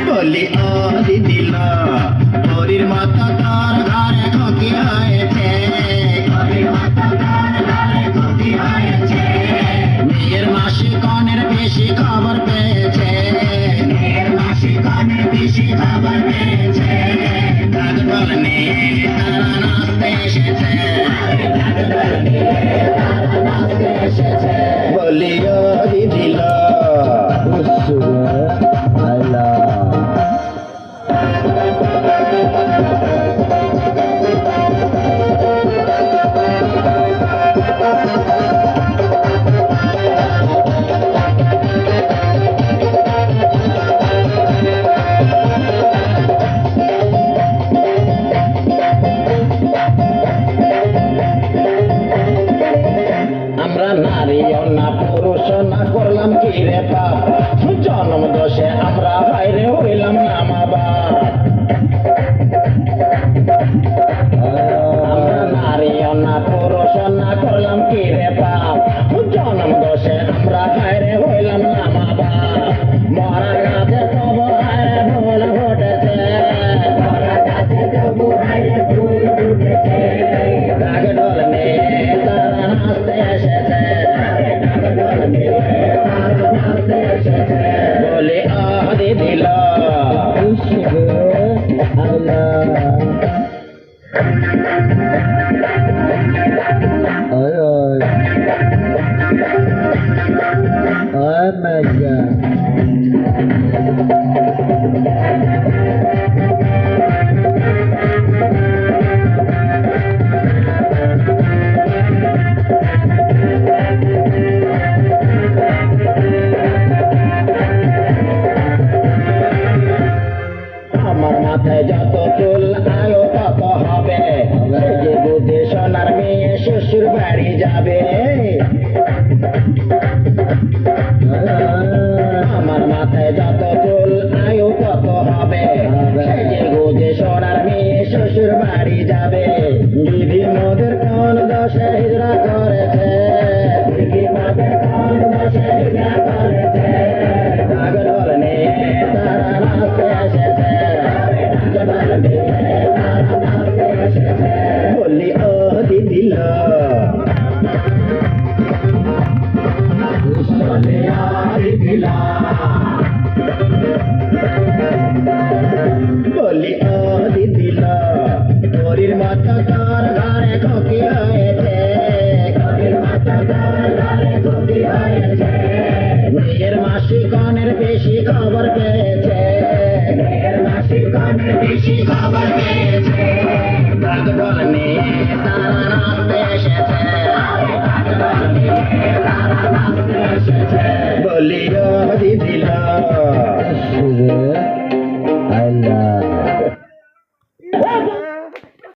বলি ও দিদিল পরীর মতো তোর ঘরে খোকি হয়েছে, মেয়ের মাসি কনের বেশি খবর পেয়েছে, রাজবল নিয়ে তারা নাচতে এসেছে, বলি ও দিদিল নারী না পুরুষ না করলাম কি রে পাপ, জন্ম দোষে আমরা বাইরে হইলাম না মা বাপ। আমরা নারী না পুরুষ না করলাম কি রে পাপ, জন্ম দোষে আমরা বাইরে হইলাম না মা বাপ। মরার কাছে তবু হায় ভুল ঘটেছে, রাগঢোল নিয়ে তারা নাচতে এসেছে, বলে আদি দিল যত চুল আলো তত হবে, যে বুঝে সোনার মেয়ে শ্বশুর বাড়ি যাবে। আমার মাথায় যত চুল আয়ু তত হবে, যে বুঝে সোনার মেয়ে শ্বশুর বাড়ি যাবে। দিদি মোদের কোন দশে হিজরা করেছে, দিদি মোদের কোন দশে হিজরা করেছে, রাগঢোল নিয়ে তারা নাচতে এসেছে, বলি ও দিদিল বলি ও দিদিল পরীর মতো তোর ঘরে খোকি হয়েছে, মেয়ের মাসি কনের বেশি খবর পেয়েছে, রাগঢোল নিয়ে তারা নাচতে এসেছে, বলি ও দিদিল